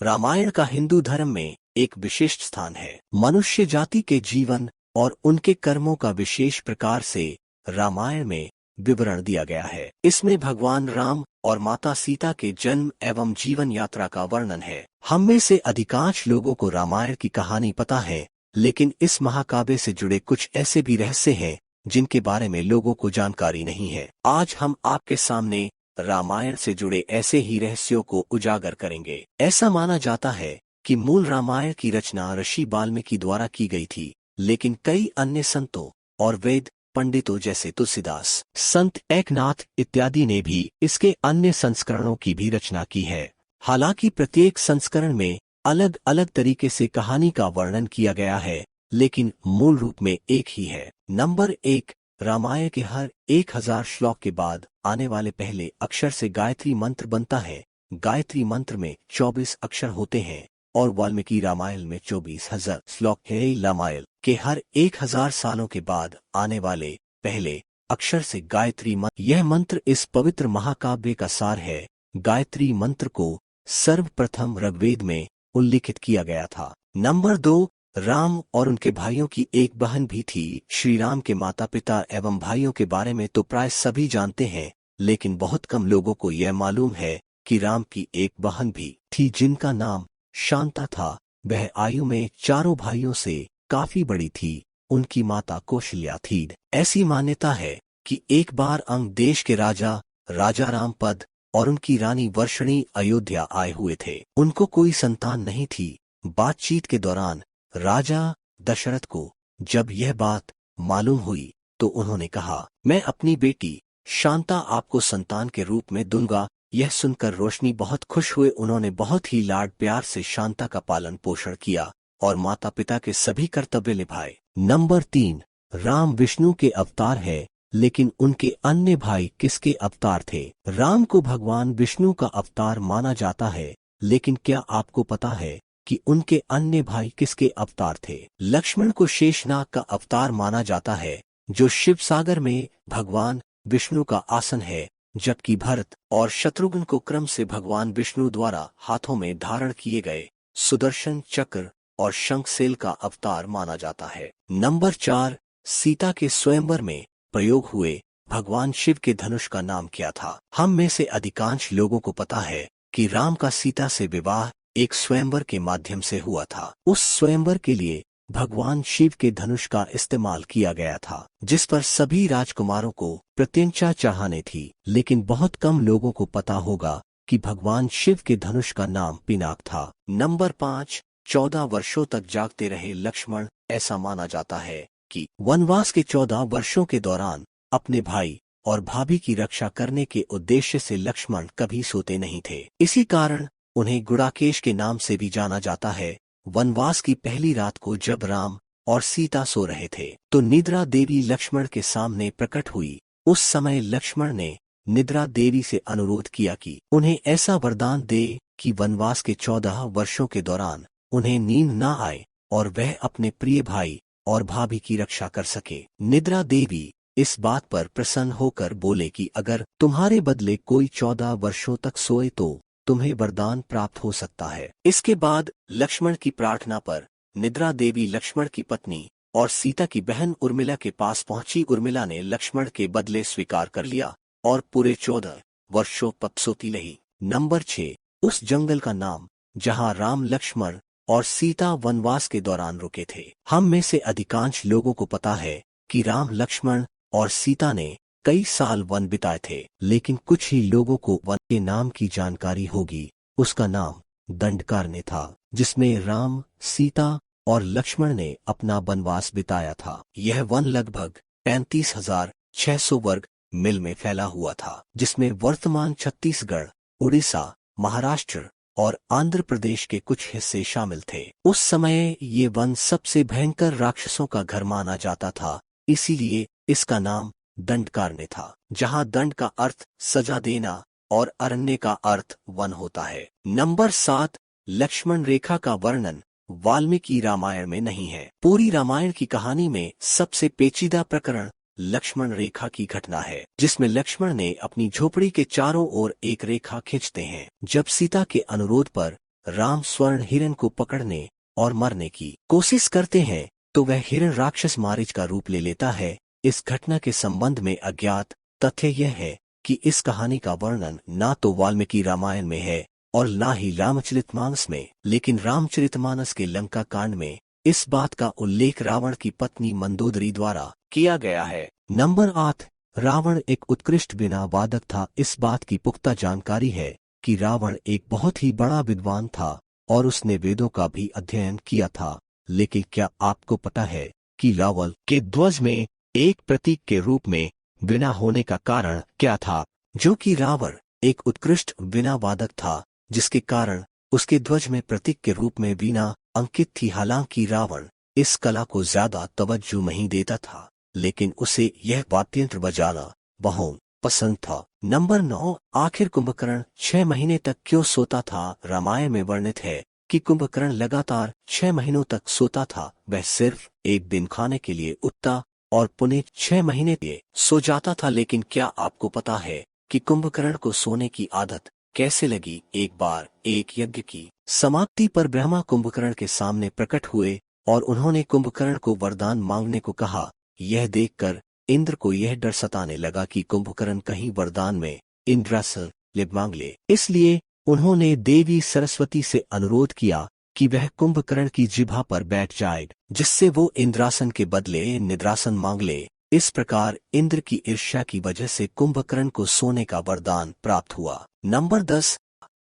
रामायण का हिंदू धर्म में एक विशिष्ट स्थान है। मनुष्य जाति के जीवन और उनके कर्मों का विशेष प्रकार से रामायण में विवरण दिया गया है। इसमें भगवान राम और माता सीता के जन्म एवं जीवन यात्रा का वर्णन है। हम में से अधिकांश लोगों को रामायण की कहानी पता है, लेकिन इस महाकाव्य से जुड़े कुछ ऐसे भी रहस्य हैं जिनके बारे में लोगों को जानकारी नहीं है। आज हम आपके सामने रामायण से जुड़े ऐसे ही रहस्यों को उजागर करेंगे। ऐसा माना जाता है कि मूल रामायण की रचना ऋषि वाल्मीकि द्वारा की गई थी, लेकिन कई अन्य संतों और वेद पंडितों जैसे तुलसीदास, संत एकनाथ इत्यादि ने भी इसके अन्य संस्करणों की भी रचना की है। हालांकि प्रत्येक संस्करण में अलग अलग तरीके से कहानी का वर्णन किया गया है, लेकिन मूल रूप में एक ही है। नंबर 1, रामायण के हर 1000 श्लोक के बाद आने वाले पहले अक्षर से गायत्री मंत्र बनता है। गायत्री मंत्र में 24 अक्षर होते हैं और वाल्मीकि रामायण में 24,000 श्लोक है। रामायण के हर 1000 सालों के बाद आने वाले पहले अक्षर से गायत्री मंत्र, यह मंत्र इस पवित्र महाकाव्य का सार है। गायत्री मंत्र को सर्वप्रथम ऋग्वेद में उल्लिखित किया गया था। नंबर 2, राम और उनके भाइयों की एक बहन भी थी। श्री राम के माता पिता एवं भाइयों के बारे में तो प्राय सभी जानते हैं, लेकिन बहुत कम लोगों को यह मालूम है कि राम की एक बहन भी थी जिनका नाम शांता था। वह आयु में चारों भाइयों से काफी बड़ी थी। उनकी माता कौशल्या थी। ऐसी मान्यता है कि एक बार अंग देश के राजा राजा रामपद और उनकी रानी वर्षणी अयोध्या आए हुए थे। उनको कोई संतान नहीं थी। बातचीत के दौरान राजा दशरथ को जब यह बात मालूम हुई तो उन्होंने कहा, मैं अपनी बेटी शांता आपको संतान के रूप में दूंगा। यह सुनकर रोशनी बहुत खुश हुए। उन्होंने बहुत ही लाड प्यार से शांता का पालन पोषण किया और माता पिता के सभी कर्तव्य निभाए। नंबर 3, राम विष्णु के अवतार है, लेकिन उनके अन्य भाई किसके अवतार थे? राम को भगवान विष्णु का अवतार माना जाता है, लेकिन क्या आपको पता है कि उनके अन्य भाई किसके अवतार थे? लक्ष्मण को शेषनाग का अवतार माना जाता है, जो शिव सागर में भगवान विष्णु का आसन है, जबकि भरत और शत्रुघ्न को क्रम से भगवान विष्णु द्वारा हाथों में धारण किए गए सुदर्शन चक्र और शंखसेल का अवतार माना जाता है। नंबर 4, सीता के स्वयंवर में प्रयोग हुए भगवान शिव के धनुष का नाम क्या था? हम में से अधिकांश लोगों को पता है कि राम का सीता से विवाह एक स्वयंवर के माध्यम से हुआ था। उस स्वयंवर के लिए भगवान शिव के धनुष का इस्तेमाल किया गया था, जिस पर सभी राजकुमारों को प्रत्यंचा चाहने थी। लेकिन बहुत कम लोगों को पता होगा कि भगवान शिव के धनुष का नाम पिनाक था। नंबर 5, 14 वर्षों तक जागते रहे लक्ष्मण। ऐसा माना जाता है कि वनवास के 14 वर्षों के दौरान अपने भाई और भाभी की रक्षा करने के उद्देश्य से लक्ष्मण कभी सोते नहीं थे। इसी कारण उन्हें गुड़ाकेश के नाम से भी जाना जाता है। वनवास की पहली रात को जब राम और सीता सो रहे थे तो निद्रा देवी लक्ष्मण के सामने प्रकट हुई। उस समय लक्ष्मण ने निद्रा देवी से अनुरोध किया कि उन्हें ऐसा वरदान दे कि वनवास के 14 वर्षों के दौरान उन्हें नींद न आए और वह अपने प्रिय भाई और भाभी की रक्षा कर सके। निद्रा देवी इस बात पर प्रसन्न होकर बोले कि अगर तुम्हारे बदले कोई 14 वर्षों तक सोए तो तुम्हें वरदान प्राप्त हो सकता है। इसके बाद लक्ष्मण की प्रार्थना पर निद्रा देवी लक्ष्मण की पत्नी और सीता की बहन उर्मिला के पास पहुंची। उर्मिला ने लक्ष्मण के बदले स्वीकार कर लिया और पूरे 14 वर्षों तक सोती रही। नंबर 6, उस जंगल का नाम जहां राम लक्ष्मण और सीता वनवास के दौरान रुके थे। हम में से अधिकांश लोगों को पता है कि राम लक्ष्मण और सीता ने कई साल वन बिताए थे, लेकिन कुछ ही लोगों को वन के नाम की जानकारी होगी। उसका नाम दंडकारण्य था, जिसमें राम, सीता और लक्ष्मण ने अपना वनवास बिताया था। यह वन लगभग 35,600 वर्ग मील में फैला हुआ था, जिसमें वर्तमान छत्तीसगढ़, उड़ीसा, महाराष्ट्र और आंध्र प्रदेश के कुछ हिस्से शामिल थे। उस समय ये वन सबसे भयंकर राक्षसों का घर माना जाता था, इसीलिए इसका नाम दंडकारण्य था, जहां दंड का अर्थ सजा देना और अरण्य का अर्थ वन होता है। नंबर 7, लक्ष्मण रेखा का वर्णन वाल्मीकि रामायण में नहीं है। पूरी रामायण की कहानी में सबसे पेचीदा प्रकरण लक्ष्मण रेखा की घटना है, जिसमें लक्ष्मण ने अपनी झोपड़ी के चारों ओर एक रेखा खींचते हैं। जब सीता के अनुरोध पर राम स्वर्ण हिरण को पकड़ने और मरने की कोशिश करते हैं तो वह हिरण राक्षस मारीच का रूप ले लेता है। इस घटना के संबंध में अज्ञात तथ्य यह है कि इस कहानी का वर्णन ना तो वाल्मीकि रामायण में है और ना ही रामचरितमानस में, लेकिन रामचरितमानस के लंका कांड में इस बात का उल्लेख रावण की पत्नी मंदोदरी द्वारा किया गया है। नंबर 8, रावण एक उत्कृष्ट वीणा वादक था। इस बात की पुख्ता जानकारी है कि रावण एक बहुत ही बड़ा विद्वान था और उसने वेदों का भी अध्ययन किया था। लेकिन क्या आपको पता है कि रावण के ध्वज में एक प्रतीक के रूप में वीणा होने का कारण क्या था? जो कि रावण एक उत्कृष्ट वीणा वादक था, जिसके कारण उसके ध्वज में प्रतीक के रूप में वीणा अंकित थी। हालांकि रावण इस कला को ज्यादा तवज्जो नहीं देता था, लेकिन उसे यह वाद्ययंत्र बजाना बहुत पसंद था। नंबर 9, आखिर कुंभकर्ण 6 महीने तक क्यों सोता था? रामायण में वर्णित है कि कुंभकर्ण लगातार 6 महीनों तक सोता था। वह सिर्फ एक दिन खाने के लिए उठता और पुनः 6 महीने के सो जाता था। लेकिन क्या आपको पता है कि कुंभकर्ण को सोने की आदत कैसे लगी? एक बार एक यज्ञ की समाप्ति पर ब्रह्मा कुंभकर्ण के सामने प्रकट हुए और उन्होंने कुंभकर्ण को वरदान मांगने को कहा। यह देखकर इंद्र को यह डर सताने लगा कि कुंभकर्ण कहीं वरदान में इंद्रासन मांग ले। इसलिए उन्होंने देवी सरस्वती से अनुरोध किया कि वह कुंभकर्ण की जिह्वा पर बैठ जाए, जिससे वो इंद्रासन के बदले निद्रासन मांग ले। इस प्रकार इंद्र की ईर्ष्या की वजह से कुंभकर्ण को सोने का वरदान प्राप्त हुआ। नंबर 10,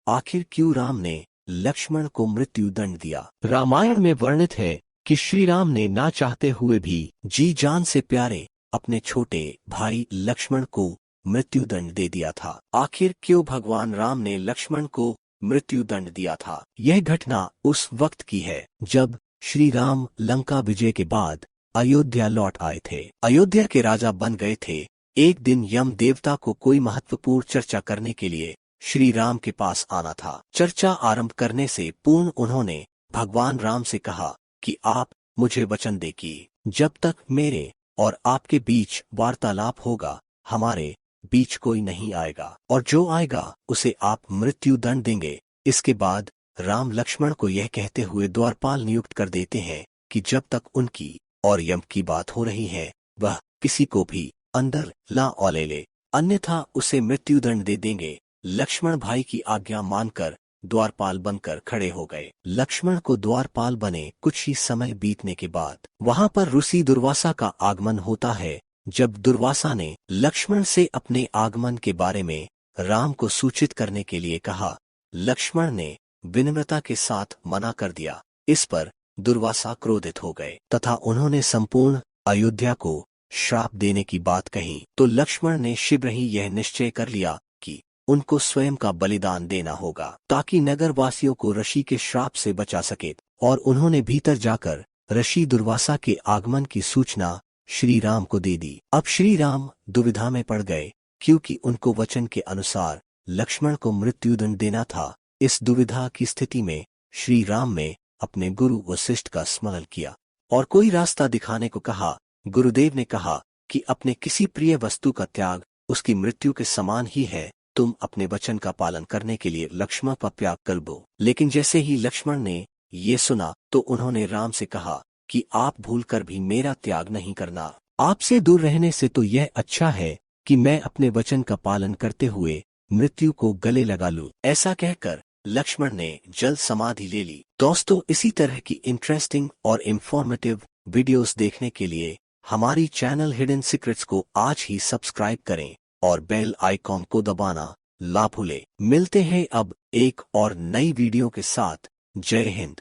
आखिर क्यों राम ने लक्ष्मण को मृत्यु दंड दिया? रामायण में वर्णित है कि श्री राम ने ना चाहते हुए भी जी जान से प्यारे अपने छोटे भाई लक्ष्मण को मृत्यु दंड दे दिया था। आखिर क्यों भगवान राम ने लक्ष्मण को मृत्यु दंड दिया था? यह घटना उस वक्त की है जब श्री राम लंका विजय के बाद अयोध्या लौट आए थे। अयोध्या के राजा बन गए थे। एक दिन यम देवता को कोई महत्वपूर्ण चर्चा करने के लिए श्री राम के पास आना था। चर्चा आरंभ करने से पूर्व उन्होंने भगवान राम से कहा कि आप मुझे वचन दे कि जब तक मेरे और आपके बीच वार्तालाप होगा, हमारे बीच कोई नहीं आएगा, और जो आएगा उसे आप मृत्यु दंड देंगे। इसके बाद राम लक्ष्मण को यह कहते हुए द्वारपाल नियुक्त कर देते हैं कि जब तक उनकी और यम की बात हो रही है, वह किसी को भी अंदर ला ले ले, अन्यथा उसे मृत्यु दंड दे देंगे। लक्ष्मण भाई की आज्ञा मानकर द्वारपाल बनकर खड़े हो गए। लक्ष्मण को द्वारपाल बने कुछ ही समय बीतने के बाद वहां पर ऋषि दुर्वासा का आगमन होता है। जब दुर्वासा ने लक्ष्मण से अपने आगमन के बारे में राम को सूचित करने के लिए कहा, लक्ष्मण ने विनम्रता के साथ मना कर दिया। इस पर दुर्वासा क्रोधित हो गए तथा उन्होंने संपूर्ण अयोध्या को श्राप देने की बात कही। तो लक्ष्मण ने शीघ्र ही यह निश्चय कर लिया कि उनको स्वयं का बलिदान देना होगा ताकि नगर वासियों को ऋषि के श्राप से बचा सके। और उन्होंने भीतर जाकर ऋषि दुर्वासा के आगमन की सूचना श्री राम को दे दी। अब श्री राम दुविधा में पड़ गए क्योंकि उनको वचन के अनुसार लक्ष्मण को मृत्युदंड देना था। इस दुविधा की स्थिति में श्री राम ने अपने गुरु वशिष्ठ का स्मरण किया और कोई रास्ता दिखाने को कहा। गुरुदेव ने कहा कि अपने किसी प्रिय वस्तु का त्याग उसकी मृत्यु के समान ही है। तुम अपने वचन का पालन करने के लिए लक्ष्मण का त्याग कर लो। लेकिन जैसे ही लक्ष्मण ने ये सुना तो उन्होंने राम से कहा कि आप भूलकर भी मेरा त्याग नहीं करना। आपसे दूर रहने से तो यह अच्छा है कि मैं अपने वचन का पालन करते हुए मृत्यु को गले लगा लूं। ऐसा कहकर लक्ष्मण ने जल समाधि ले ली। दोस्तों, इसी तरह की इंटरेस्टिंग और इंफॉर्मेटिव वीडियोस देखने के लिए हमारी चैनल हिडन सीक्रेट्स को आज ही सब्सक्राइब करें और बेल आइकॉन को दबाना ना भूलें। मिलते हैं अब एक और नई वीडियो के साथ। जय हिंद।